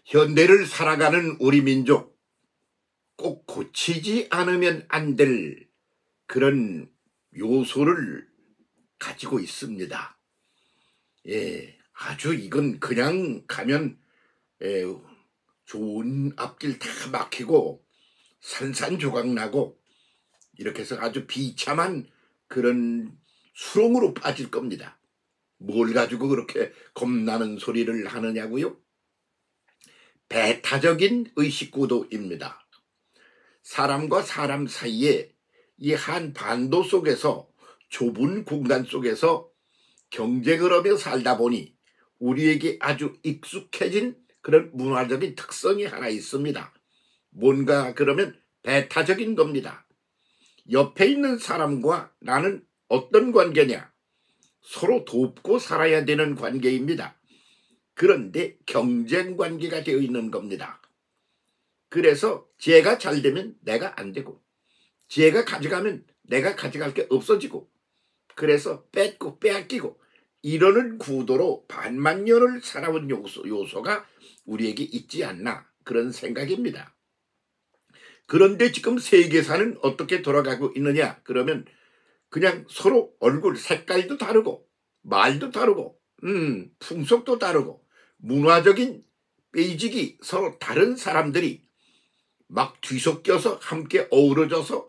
현대를 살아가는 우리 민족 꼭 고치지 않으면 안 될 그런 요소를 가지고 있습니다. 예, 아주 이건 그냥 가면 좋은 앞길 다 막히고 산산조각 나고 이렇게 해서 아주 비참한 그런 수렁으로 빠질 겁니다. 뭘 가지고 그렇게 겁나는 소리를 하느냐고요? 배타적인 의식구도입니다. 사람과 사람 사이에 이 한 반도 속에서 좁은 공간 속에서 경쟁을 하며 살다 보니 우리에게 아주 익숙해진 그런 문화적인 특성이 하나 있습니다. 뭔가 그러면 배타적인 겁니다. 옆에 있는 사람과 나는 어떤 관계냐? 서로 돕고 살아야 되는 관계입니다. 그런데 경쟁 관계가 되어 있는 겁니다. 그래서 쟤가 잘 되면 내가 안 되고 쟤가 가져가면 내가 가져갈 게 없어지고 그래서 뺏고 빼앗기고 이러는 구도로 반만년을 살아온 요소가 우리에게 있지 않나 그런 생각입니다. 그런데 지금 세계사는 어떻게 돌아가고 있느냐 그러면 그냥 서로 얼굴 색깔도 다르고 말도 다르고 풍속도 다르고 문화적인 베이직이 서로 다른 사람들이 막 뒤섞여서 함께 어우러져서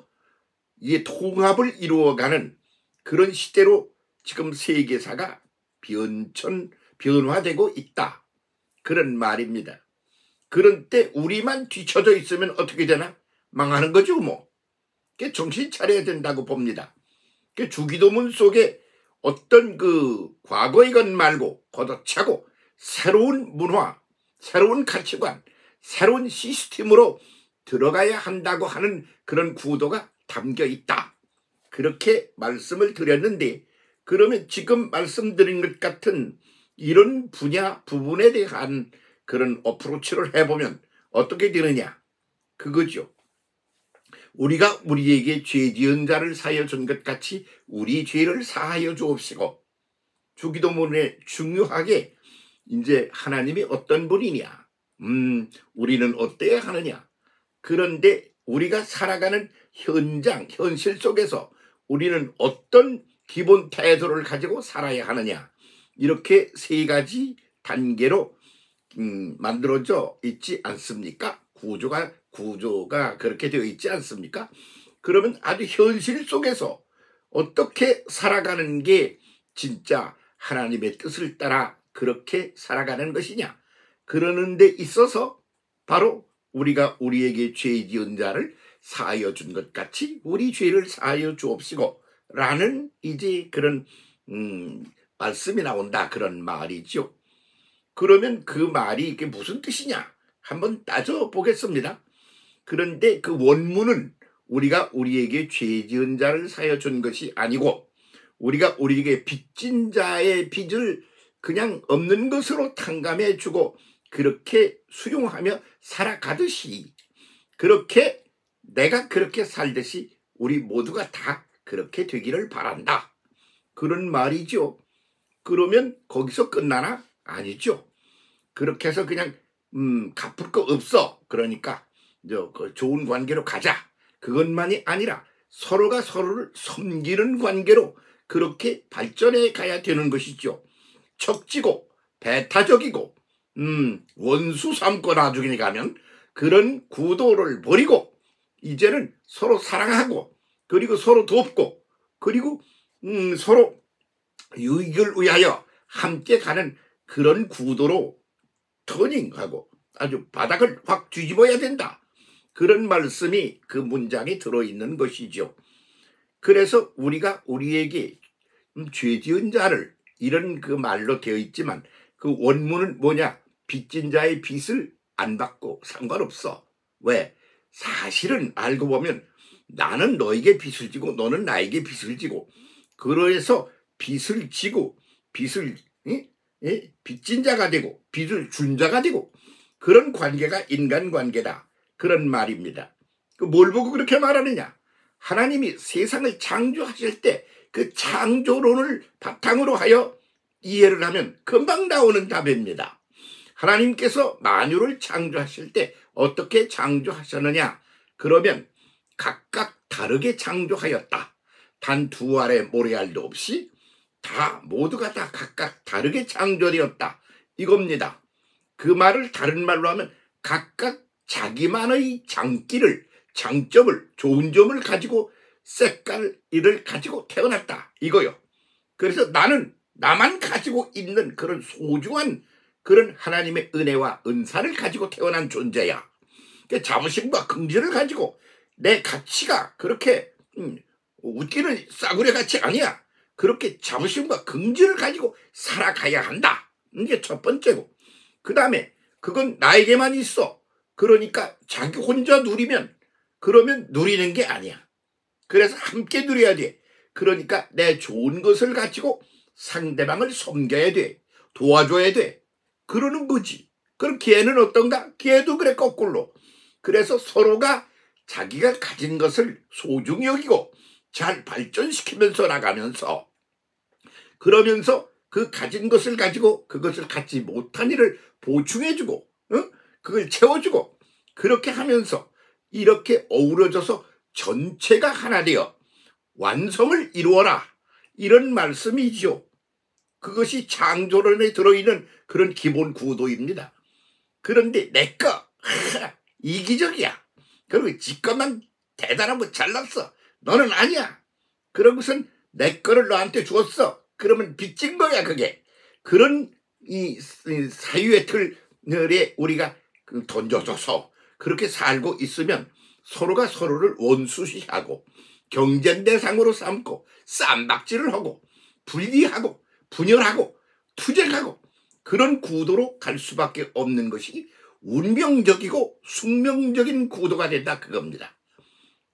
이게 통합을 이루어가는 그런 시대로 지금 세계사가 변화되고 있다. 그런 말입니다. 그런 때 우리만 뒤쳐져 있으면 어떻게 되나? 망하는 거죠 뭐. 정신 차려야 된다고 봅니다. 주기도문 속에 어떤 그 과거의 것 말고 걷어차고 새로운 문화, 새로운 가치관, 새로운 시스템으로 들어가야 한다고 하는 그런 구도가 담겨 있다. 그렇게 말씀을 드렸는데 그러면 지금 말씀드린 것 같은 이런 부분에 대한 그런 어프로치를 해보면 어떻게 되느냐 그거죠. 우리가 우리에게 죄 지은 자를 사하여 준 것 같이 우리 죄를 사하여 주옵시고 주기도문에 중요하게 이제 하나님이 어떤 분이냐 우리는 어때야 하느냐 그런데 우리가 살아가는 현실 속에서 우리는 어떤 기본 태도를 가지고 살아야 하느냐 이렇게 세 가지 단계로 만들어져 있지 않습니까? 구조가 그렇게 되어 있지 않습니까? 그러면 아주 현실 속에서 어떻게 살아가는 게 진짜 하나님의 뜻을 따라 그렇게 살아가는 것이냐 그러는 데 있어서 바로 우리가 우리에게 죄 지은 자를 사하여 준 것 같이 우리 죄를 사하여 주옵시고 라는 이제 그런 말씀이 나온다 그런 말이죠. 그러면 그 말이 이게 무슨 뜻이냐 한번 따져보겠습니다. 그런데 그 원문은 우리가 우리에게 죄 지은 자를 사하여 준 것이 아니고 우리가 우리에게 빚진 자의 빚을 그냥 없는 것으로 탕감해 주고 그렇게 수용하며 살아가듯이 그렇게 내가 그렇게 살듯이 우리 모두가 다 그렇게 되기를 바란다. 그런 말이죠. 그러면 거기서 끝나나? 아니죠. 그렇게 해서 그냥 갚을 거 없어. 그러니까 좋은 관계로 가자. 그것만이 아니라 서로가 서로를 섬기는 관계로 그렇게 발전해 가야 되는 것이죠. 척지고 배타적이고 원수 삼고 나중에 가면 그런 구도를 버리고 이제는 서로 사랑하고 그리고 서로 돕고 그리고 서로 유익을 위하여 함께 가는 그런 구도로 터닝하고 아주 바닥을 확 뒤집어야 된다. 그런 말씀이 그 문장에 들어있는 것이죠. 그래서 우리가 우리에게 죄 지은 자를 이런 그 말로 되어 있지만 그 원문은 뭐냐? 빚진 자의 빚을 안 받고 상관없어. 왜? 사실은 알고 보면 나는 너에게 빚을 지고 너는 나에게 빚을 지고 그래서 빚을 지고 빚을 빚진 자가 되고 빚을 준 자가 되고 그런 관계가 인간관계다. 그런 말입니다. 뭘 보고 그렇게 말하느냐? 하나님이 세상을 창조하실 때 그 창조론을 바탕으로 하여 이해를 하면 금방 나오는 답입니다. 하나님께서 만유를 창조하실 때 어떻게 창조하셨느냐? 그러면 각각 다르게 창조하였다. 단 두 알의 모래알도 없이 다 모두가 다 각각 다르게 창조되었다. 이겁니다. 그 말을 다른 말로 하면 각각 자기만의 장기를, 장점을, 좋은 점을 가지고 색깔을 가지고 태어났다. 이거요. 그래서 나는 나만 가지고 있는 그런 소중한 그런 하나님의 은혜와 은사를 가지고 태어난 존재야. 자부심과 긍지를 가지고 내 가치가 그렇게 웃기는 싸구려 가치 아니야. 그렇게 자부심과 긍지를 가지고 살아가야 한다. 이게 첫 번째고, 그 다음에 그건 나에게만 있어. 그러니까 자기 혼자 누리면 그러면 누리는 게 아니야. 그래서 함께 누려야 돼. 그러니까 내 좋은 것을 가지고 상대방을 섬겨야 돼. 도와줘야 돼. 그러는 거지. 그럼 걔는 어떤가? 걔도 그래, 거꾸로. 그래서 서로가 자기가 가진 것을 소중히 여기고 잘 발전시키면서 나가면서, 그러면서 그 가진 것을 가지고 그것을 갖지 못한 일을 보충해주고, 그걸 채워주고, 그렇게 하면서 이렇게 어우러져서 전체가 하나 되어 완성을 이루어라. 이런 말씀이지요. 그것이 창조론에 들어있는 그런 기본 구도입니다. 그런데 내 거 이기적이야. 그리고 지 것만 대단하고 잘났어. 너는 아니야. 그런 것은 내 거를 너한테 주었어. 그러면 빚진 거야, 그게. 그런 이 사유의 틀에 우리가 던져줘서 그렇게 살고 있으면 서로가 서로를 원수시하고 경쟁 대상으로 삼고 쌈박질을 하고 분리하고 분열하고 투쟁하고 그런 구도로 갈 수밖에 없는 것이 운명적이고 숙명적인 구도가 된다, 그겁니다.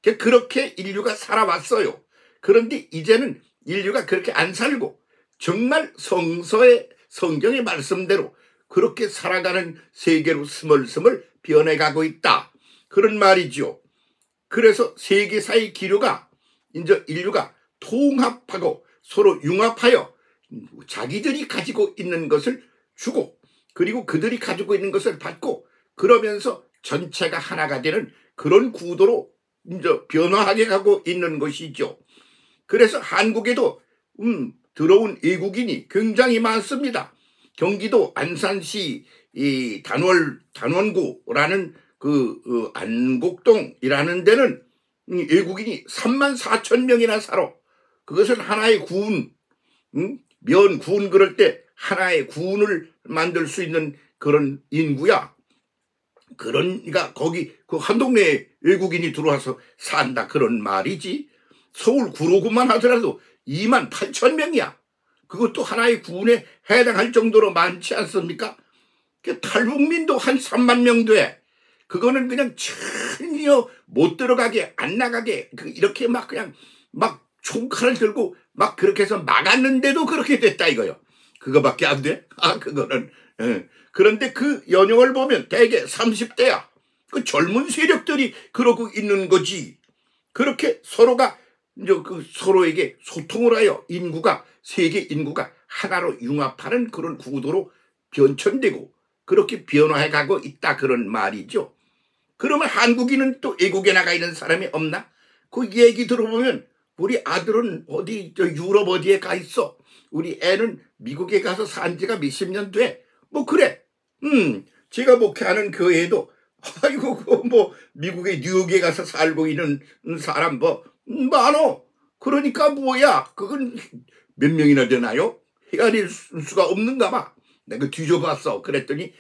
그렇게 인류가 살아왔어요. 그런데 이제는 인류가 그렇게 안 살고 정말 성경의 말씀대로 그렇게 살아가는 세계로 스멀스멀 변해가고 있다. 그런 말이죠. 그래서 세계사의 기류가 이제 인류가 통합하고 서로 융합하여 자기들이 가지고 있는 것을 주고, 그리고 그들이 가지고 있는 것을 받고, 그러면서 전체가 하나가 되는 그런 구도로 이제 변화하게 가고 있는 것이죠. 그래서 한국에도 들어온 외국인이 굉장히 많습니다. 경기도 안산시 이 단원구라는 안곡동이라는 데는 외국인이 34,000명이나 살아. 그것은 하나의 군, 군 그럴 때 하나의 군을 만들 수 있는 그런 인구야. 그러니까 거기 그 한 동네에 외국인이 들어와서 산다, 그런 말이지. 서울 구로구만 하더라도 28,000명이야. 그것도 하나의 군에 해당할 정도로 많지 않습니까? 탈북민도 한 3만 명 돼. 그거는 그냥 전혀 못 들어가게, 안 나가게, 이렇게 막 그냥 막 총칼을 들고 막 그렇게 해서 막았는데도 그렇게 됐다, 이거요. 그거밖에 안 돼? 그거는. 그런데 그 연영을 보면 대개 30대야. 그 젊은 세력들이 그러고 있는 거지. 그렇게 서로가 이제 서로에게 소통을 하여 세계 인구가 하나로 융합하는 그런 구도로 변천되고 그렇게 변화해 가고 있다, 그런 말이죠. 그러면 한국인은 또 외국에 나가 있는 사람이 없나? 그 얘기 들어보면 우리 아들은 어디 유럽 어디에 가 있어. 우리 애는 미국에 가서 산 지가 몇십 년 돼. 뭐 그래. 제가 목회하는 교회에도 아이고 미국의 뉴욕에 가서 살고 있는 사람 많어. 그러니까 뭐야, 그건 몇 명이나 되나요? 헤아릴 수가 없는가 봐. 내가 뒤져봤어. 그랬더니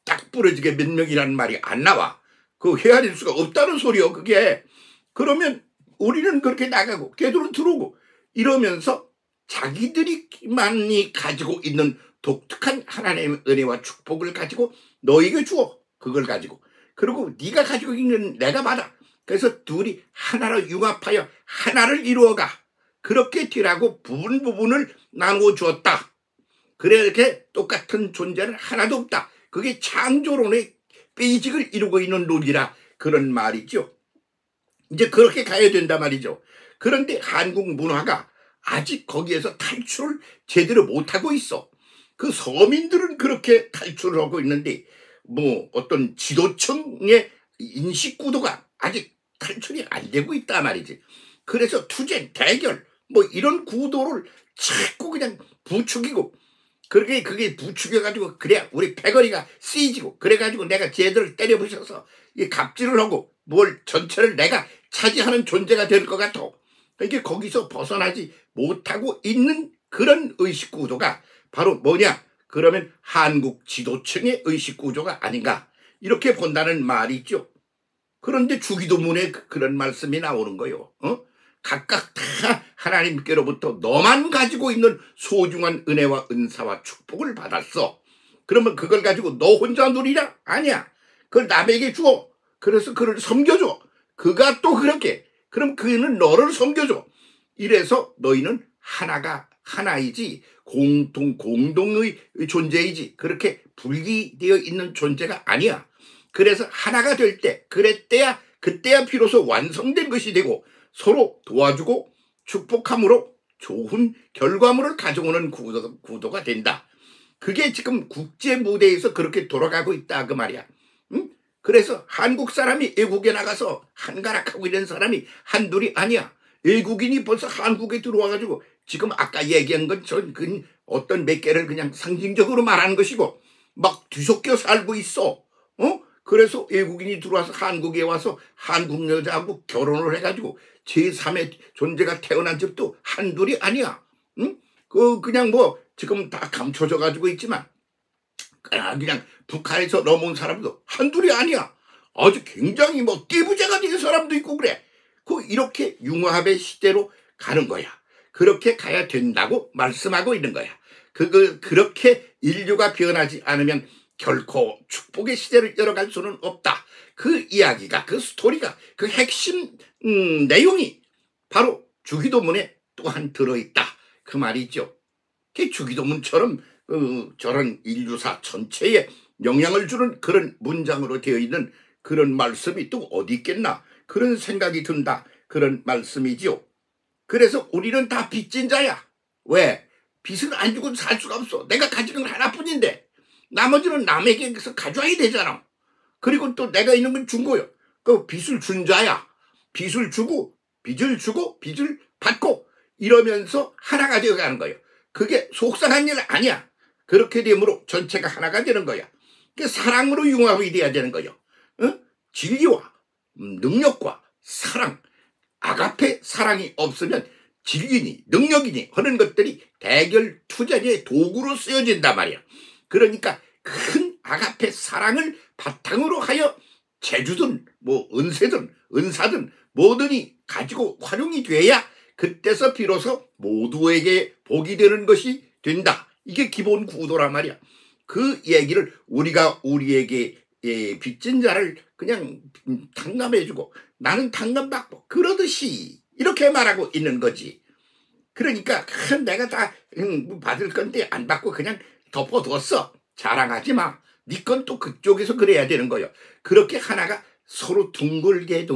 딱 부러지게 몇 명이라는 말이 안 나와. 그 헤아릴 수가 없다는 소리요, 그게. 그러면 우리는 그렇게 나가고 걔들은 들어오고 이러면서 자기들이만이 가지고 있는 독특한 하나님의 은혜와 축복을 가지고 너에게 주어. 그걸 가지고. 그리고 네가 가지고 있는 내가 받아. 그래서 둘이 하나로 융합하여 하나를 이루어가. 그렇게 되라고 부분을 나누어 주었다. 그래, 이렇게 똑같은 존재는 하나도 없다. 그게 창조론의 베이직을 이루고 있는 논리라, 그런 말이죠. 이제 그렇게 가야 된단 말이죠. 그런데 한국 문화가 아직 거기에서 탈출을 제대로 못하고 있어. 그 서민들은 그렇게 탈출을 하고 있는데 뭐 어떤 지도층의 인식구도가 아직 탈출이 안 되고 있단 말이지. 그래서 투쟁, 대결 뭐 이런 구도를 자꾸 그냥 부추기고 그게 부추겨가지고 그래야 우리 패거리가 쓰이지고 그래가지고 내가 쟤들을 때려부셔서 이 갑질을 하고 뭘 전체를 내가 차지하는 존재가 될 것 같아. 이게 거기서 벗어나지 못하고 있는 그런 의식구도가 바로 뭐냐? 그러면 한국 지도층의 의식구조가 아닌가 이렇게 본다는 말이 있죠. 그런데 주기도문에 그런 말씀이 나오는 거요. 각각 다 하나님께로부터 너만 가지고 있는 소중한 은혜와 은사와 축복을 받았어. 그러면 그걸 가지고 너 혼자 누리라? 아니야. 그걸 남에게 주어. 그래서 그를 섬겨줘. 그가 또 그렇게. 그럼 그는 너를 섬겨줘. 이래서 너희는 하나이지 공동의 존재이지 그렇게 분리되어 있는 존재가 아니야. 그래서 하나가 될 때 그때야 비로소 완성된 것이 되고 서로 도와주고 축복함으로 좋은 결과물을 가져오는 구도가 된다. 그게 지금 국제 무대에서 그렇게 돌아가고 있다 그 말이야. 응? 그래서 한국 사람이 외국에 나가서 한가락하고 있는 사람이 한둘이 아니야. 외국인이 벌써 한국에 들어와가지고 지금 아까 얘기한 것처럼 어떤 몇 개를 그냥 상징적으로 말하는 것이고 막 뒤섞여 살고 있어. 그래서 외국인이 들어와서 한국에 와서 한국 여자하고 결혼을 해가지고 제3의 존재가 태어난 집도 한둘이 아니야. 응? 그냥 뭐 지금 다 감춰져 가지고 있지만 그냥 북한에서 넘어온 사람도 한둘이 아니야. 아주 굉장히 뭐 띠부재가 된 사람도 있고 그래. 이렇게 융합의 시대로 가는 거야. 그렇게 가야 된다고 말씀하고 있는 거야. 그렇게 인류가 변하지 않으면 결코 축복의 시대를 열어갈 수는 없다. 그 이야기가, 그 스토리가, 그 핵심 내용이 바로 주기도문에 또한 들어있다. 그 말이죠. 그 주기도문처럼 저런 인류사 전체에 영향을 주는 그런 문장으로 되어 있는 그런 말씀이 또 어디 있겠나. 그런 생각이 든다. 그런 말씀이지요. 그래서 우리는 다 빚진 자야. 왜? 빚을 안 주고 살 수가 없어. 내가 가지는 건 하나뿐인데 나머지는 남에게서 가져와야 되잖아. 그리고 또 내가 있는 건 준 거요. 그 빚을 준 자야. 빚을 주고 빚을 받고 이러면서 하나가 되어가는 거예요. 그게 속상한 일 아니야. 그렇게 되므로 전체가 하나가 되는 거야. 그게 사랑으로 융합이 돼야 되는 거예요. 진리와 능력과 사랑, 아가페 사랑이 없으면 진리니 능력이니 하는 것들이 대결 투쟁의 도구로 쓰여진단 말이야. 그러니까 큰 아가페 사랑을 바탕으로 하여 재주든 뭐 은세든 은사든 뭐든이 가지고 활용이 돼야 그때서 비로소 모두에게 복이 되는 것이 된다. 이게 기본 구도란 말이야. 그 얘기를 우리가 우리에게 빚진 자를 그냥 탕감해주고 나는 탕감받고 그러듯이 이렇게 말하고 있는 거지. 그러니까 내가 다 받을 건데 안 받고 그냥 덮어뒀어. 자랑하지 마. 네 건 또 그쪽에서 그래야 되는 거예요. 그렇게 하나가 서로 둥글게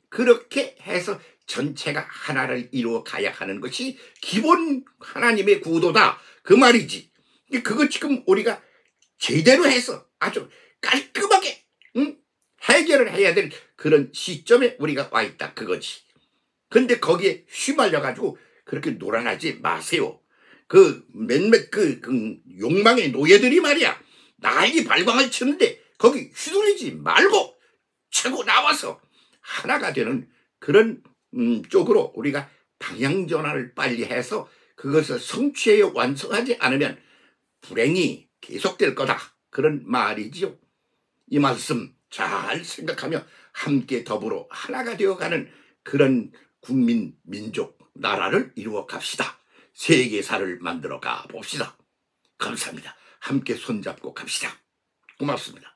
그렇게 해서 전체가 하나를 이루어 가야 하는 것이 기본 하나님의 구도다. 그 말이지. 그거 지금 우리가 제대로 해서 아주 깔끔하게 해결을 해야 될 그런 시점에 우리가 와 있다. 그거지. 근데 거기에 휘말려가지고 그렇게 놀아나지 마세요. 몇몇 욕망의 노예들이 말이야. 난리 발광을 치는데 거기 휘둘리지 말고 최고 나와서 하나가 되는 그런 쪽으로 우리가 방향 전환을 빨리 해서 그것을 성취해 완성하지 않으면 불행이 계속될 거다. 그런 말이지요. 이 말씀 잘 생각하며 함께 더불어 하나가 되어가는 그런 국민, 민족, 나라를 이루어 갑시다. 세계사를 만들어 가 봅시다. 감사합니다. 함께 손잡고 갑시다. 고맙습니다.